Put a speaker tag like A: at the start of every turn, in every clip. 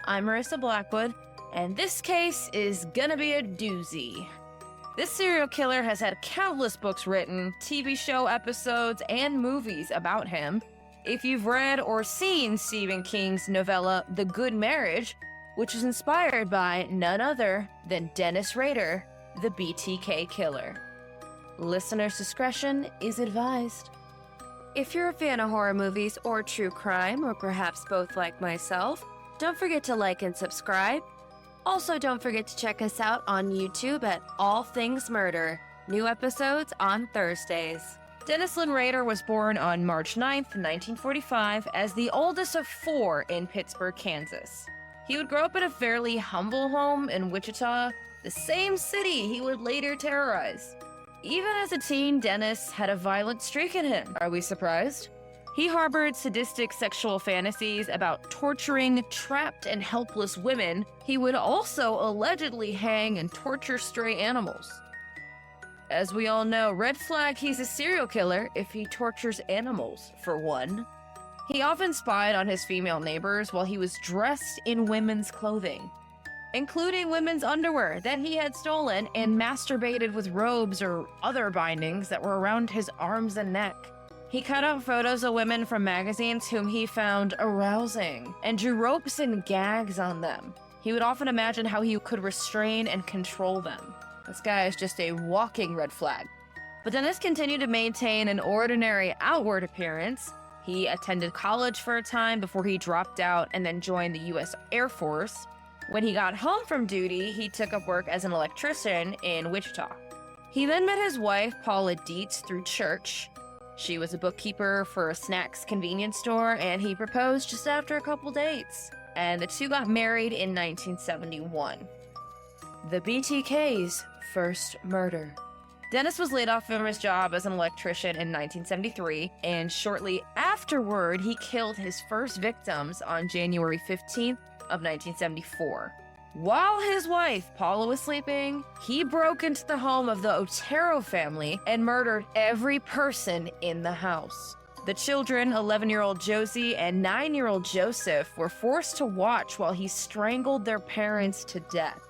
A: I'm Marissa Blackwood, and this case is gonna be a doozy. This serial killer has had countless books written, TV show episodes, and movies about him. If you've read or seen Stephen King's novella The Good Marriage, which is inspired by none other than Dennis Rader, the BTK killer. Listener's discretion is advised. If you're a fan of horror movies or true crime, or perhaps both like myself, don't forget to like and subscribe. Also, don't forget to check us out on YouTube at All Things Murder. New episodes on Thursdays. Dennis Lynn Rader was born on March 9th, 1945, as the oldest of four in Pittsburgh, Kansas. He would grow up in a fairly humble home in Wichita, the same city he would later terrorize. Even as a teen, Dennis had a violent streak in him. Are we surprised? He harbored sadistic sexual fantasies about torturing trapped and helpless women. He would also allegedly hang and torture stray animals. As we all know, red flag, he's a serial killer if he tortures animals, for one. He often spied on his female neighbors while he was dressed in women's clothing, including women's underwear that he had stolen, and masturbated with robes or other bindings that were around his arms and neck. He cut out photos of women from magazines whom he found arousing and drew ropes and gags on them. He would often imagine how he could restrain and control them. This guy is just a walking red flag. But Dennis continued to maintain an ordinary outward appearance. He attended college for a time before he dropped out and then joined the U.S. Air Force. When he got home from duty, he took up work as an electrician in Wichita. He then met his wife, Paula Dietz, through church. She was a bookkeeper for a snacks convenience store, and he proposed just after a couple dates. And the two got married in 1971. The BTK's first murder. Dennis was laid off from his job as an electrician in 1973, and shortly afterward, he killed his first victims on January 15th of 1974. While his wife, Paula, was sleeping, he broke into the home of the Otero family and murdered every person in the house. The children, 11-year-old Josie and 9-year-old Joseph, were forced to watch while he strangled their parents to death.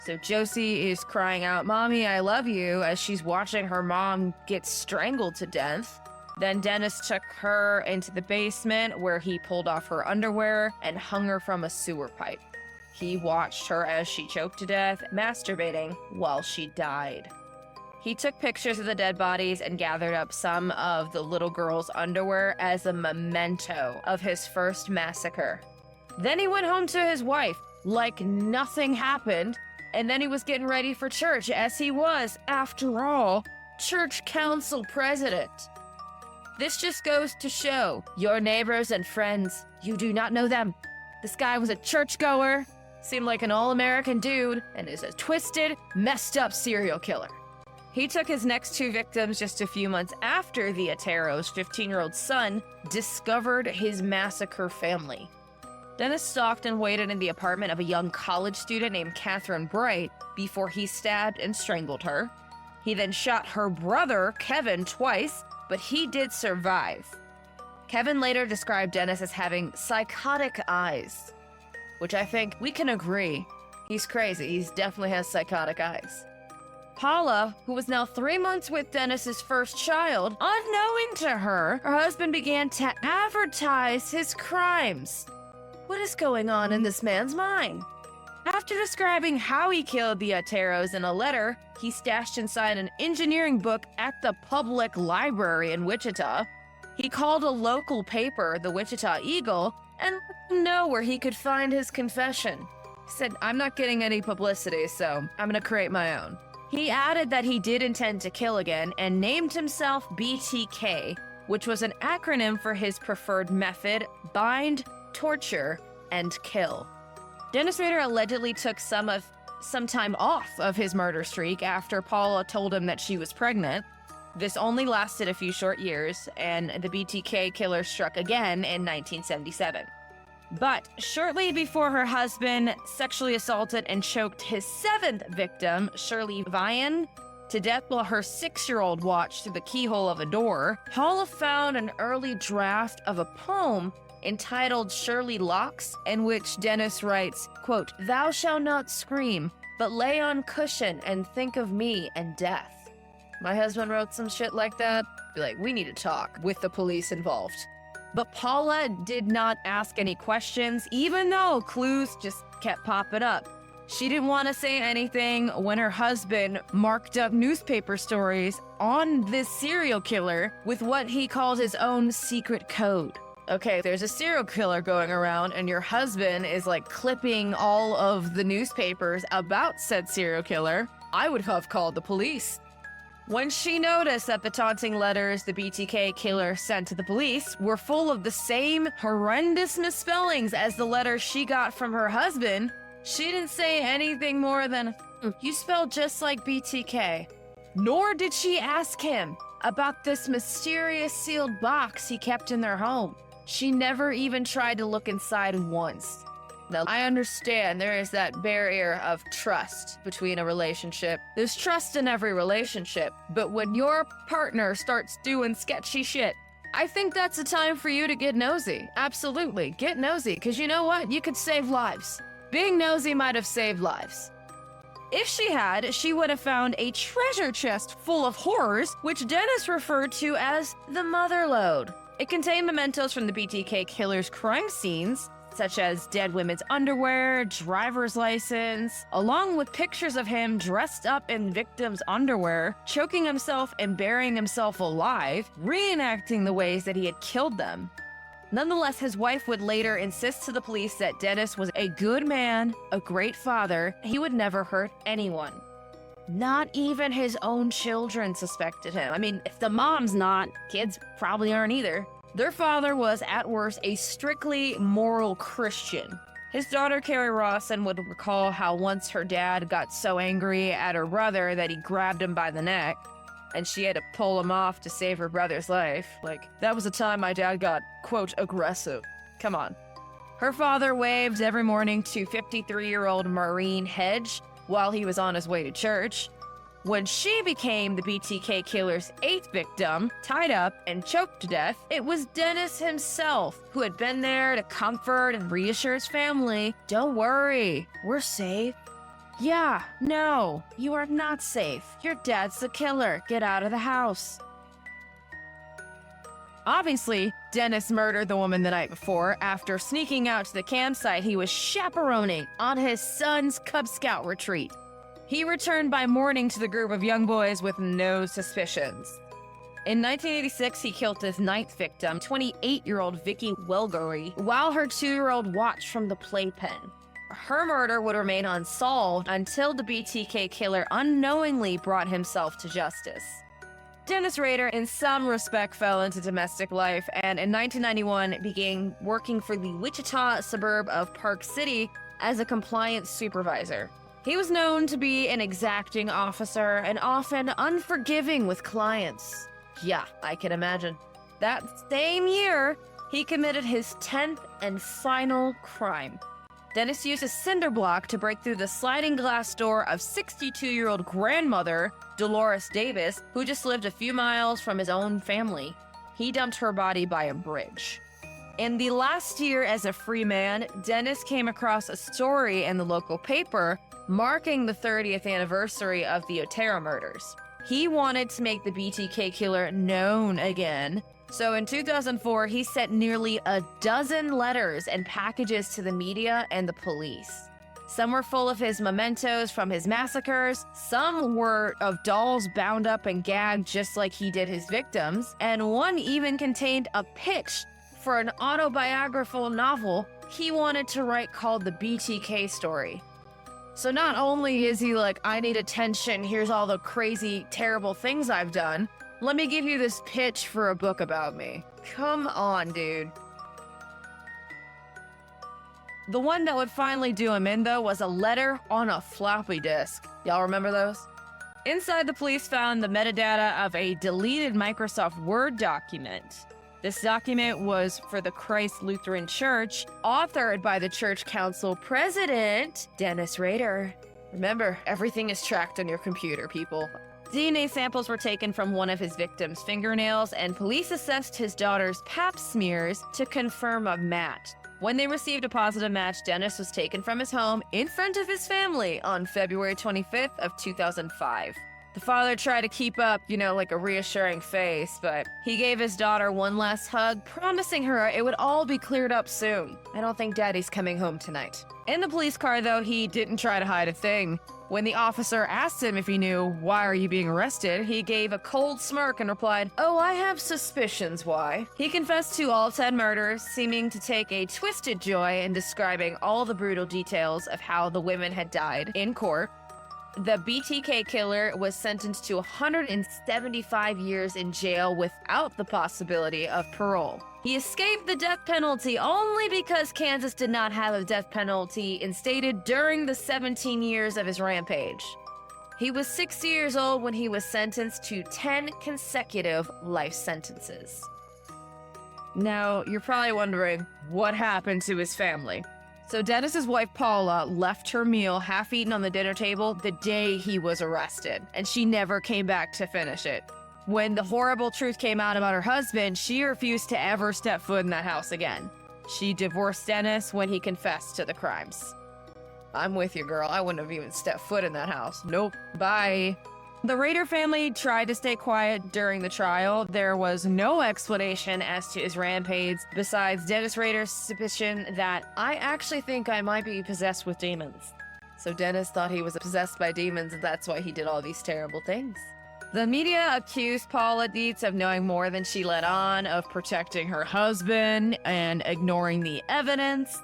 A: So Josie is crying out, "Mommy, I love you," as she's watching her mom get strangled to death. Then Dennis took her into the basement where he pulled off her underwear and hung her from a sewer pipe. He watched her as she choked to death, masturbating while she died. He took pictures of the dead bodies and gathered up some of the little girl's underwear as a memento of his first massacre. Then he went home to his wife like nothing happened, and then he was getting ready for church, as he was, after all, church council president. This just goes to show your neighbors and friends, you do not know them. This guy was a churchgoer, seemed like an all-American dude, and is a twisted, messed up serial killer. He took his next two victims just a few months after the Otero's 15-year-old son discovered his massacre family. Dennis stalked and waited in the apartment of a young college student named Catherine Bright before he stabbed and strangled her. He then shot her brother, Kevin, twice, but he did survive. Kevin later described Dennis as having psychotic eyes, which I think we can agree. He's crazy. He definitely has psychotic eyes. Paula, who was now 3 months with Dennis's first child, unknowing to her husband began to advertise his crimes. What is going on in this man's mind? After describing how he killed the Oteros in a letter he stashed inside an engineering book at the public library in Wichita, he called a local paper, the Wichita Eagle, and let them know where he could find his confession. He said, "I'm not getting any publicity, so I'm gonna create my own." He added that he did intend to kill again and named himself BTK, which was an acronym for his preferred method: bind, torture, and kill. Dennis Rader allegedly took some time off of his murder streak after Paula told him that she was pregnant. This only lasted a few short years, and the BTK killer struck again in 1977. But shortly before her husband sexually assaulted and choked his 7th victim, Shirley Vian, to death while her 6-year-old watched through the keyhole of a door, Paula found an early draft of a poem entitled Shirley Locks, in which Dennis writes, quote, "Thou shalt not scream, but lay on cushion and think of me and death." My husband wrote some shit like that. Be like, we need to talk with the police involved. But Paula did not ask any questions, even though clues just kept popping up. She didn't want to say anything when her husband marked up newspaper stories on this serial killer with what he called his own secret code. Okay, there's a serial killer going around and your husband is like clipping all of the newspapers about said serial killer. I would have called the police. When she noticed that the taunting letters the BTK killer sent to the police were full of the same horrendous misspellings as the letters she got from her husband, she didn't say anything more than, "You spell just like BTK." Nor did she ask him about this mysterious sealed box he kept in their home. She never even tried to look inside once. Now, I understand there is that barrier of trust between a relationship. There's trust in every relationship, but when your partner starts doing sketchy shit, I think that's a time for you to get nosy. Absolutely, get nosy, because you know what? You could save lives. Being nosy might have saved lives. If she had, she would have found a treasure chest full of horrors, which Dennis referred to as the mother lode. It contained mementos from the BTK killer's crime scenes, such as dead women's underwear, driver's license, along with pictures of him dressed up in victims' underwear, choking himself and burying himself alive, reenacting the ways that he had killed them. Nonetheless, his wife would later insist to the police that Dennis was a good man, a great father. He would never hurt anyone. Not even his own children suspected him. I mean, if the mom's not, kids probably aren't either. Their father was, at worst, a strictly moral Christian. His daughter, Carrie Rawson, would recall how once her dad got so angry at her brother that he grabbed him by the neck, and she had to pull him off to save her brother's life. Like, that was the time my dad got, quote, aggressive. Come on. Her father waved every morning to 53-year-old Maureen Hedge while he was on his way to church. When she became the BTK killer's 8th victim, tied up and choked to death, it was Dennis himself who had been there to comfort and reassure his family. "Don't worry, we're safe." "Yeah, no, you are not safe. Your dad's the killer. Get out of the house." Obviously, Dennis murdered the woman the night before after sneaking out to the campsite he was chaperoning on his son's Cub Scout retreat. He returned by morning to the group of young boys with no suspicions. In 1986, he killed his 9th victim, 28-year-old Vicky Welgory, while her 2-year-old watched from the playpen. Her murder would remain unsolved until the BTK killer unknowingly brought himself to justice. Dennis Rader, in some respect, fell into domestic life, and in 1991 began working for the Wichita suburb of Park City as a compliance supervisor. He was known to be an exacting officer and often unforgiving with clients. Yeah, I can imagine. That same year, he committed his 10th and final crime. Dennis used a cinder block to break through the sliding glass door of 62-year-old grandmother Dolores Davis, who just lived a few miles from his own family. He dumped her body by a bridge. In the last year as a free man, Dennis came across a story in the local paper marking the 30th anniversary of the Otero murders. He wanted to make the BTK killer known again, so in 2004, he sent nearly a dozen letters and packages to the media and the police. Some were full of his mementos from his massacres, some were of dolls bound up and gagged just like he did his victims, and one even contained a pitch for an autobiographical novel he wanted to write called The BTK Story. So not only is he like, I need attention, here's all the crazy, terrible things I've done, let me give you this pitch for a book about me. Come on, dude. The one that would finally do him in, though, was a letter on a floppy disk. Y'all remember those? Inside, the police found the metadata of a deleted Microsoft Word document. This document was for the Christ Lutheran Church, authored by the church council president, Dennis Rader. Remember, everything is tracked on your computer, people. DNA samples were taken from one of his victims' fingernails, and police assessed his daughter's pap smears to confirm a match. When they received a positive match, Dennis was taken from his home in front of his family on February 25th of 2005. The father tried to keep up, like a reassuring face, but he gave his daughter one last hug, promising her it would all be cleared up soon. I don't think Daddy's coming home tonight. In the police car, though, he didn't try to hide a thing. When the officer asked him if he knew, "Why are you being arrested?" he gave a cold smirk and replied, "Oh, I have suspicions why." He confessed to all 10 murders, seeming to take a twisted joy in describing all the brutal details of how the women had died in court. The BTK killer was sentenced to 175 years in jail without the possibility of parole. He escaped the death penalty only because Kansas did not have a death penalty instated during the 17 years of his rampage. He was 60 years old when he was sentenced to 10 consecutive life sentences. Now, you're probably wondering, what happened to his family? So Dennis's wife Paula left her meal half-eaten on the dinner table the day he was arrested, and she never came back to finish it. When the horrible truth came out about her husband, she refused to ever step foot in that house again. She divorced Dennis when he confessed to the crimes. I'm with you, girl. I wouldn't have even stepped foot in that house. Nope. Bye. The Rader family tried to stay quiet during the trial. There was no explanation as to his rampage, besides Dennis Rader's suspicion that I actually think I might be possessed with demons. So Dennis thought he was possessed by demons, and that's why he did all these terrible things. The media accused Paula Dietz of knowing more than she let on, of protecting her husband and ignoring the evidence.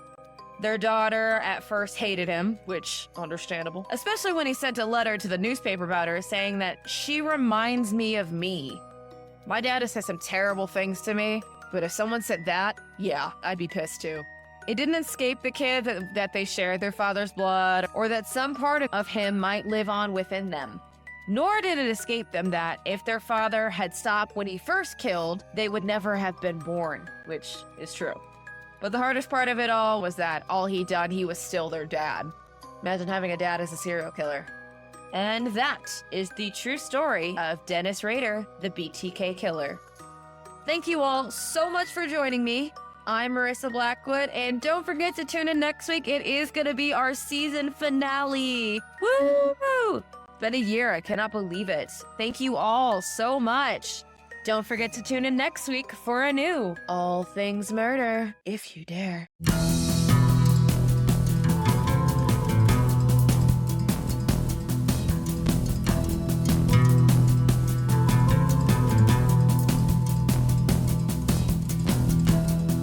A: Their daughter at first hated him, which, understandable, especially when he sent a letter to the newspaper about her saying that she reminds me of me. My dad has said some terrible things to me, but if someone said that, yeah, I'd be pissed too. It didn't escape the kid that they shared their father's blood, or that some part of him might live on within them. Nor did it escape them that if their father had stopped when he first killed, they would never have been born, which is true. But the hardest part of it all was that all he'd done, he was still their dad. Imagine having a dad as a serial killer. And that is the true story of Dennis Rader, the BTK killer. Thank you all so much for joining me. I'm Marissa Blackwood, and don't forget to tune in next week. It is going to be our season finale. Woo! It's been a year. I cannot believe it. Thank you all so much. Don't forget to tune in next week for a new All Things Murder, if you dare.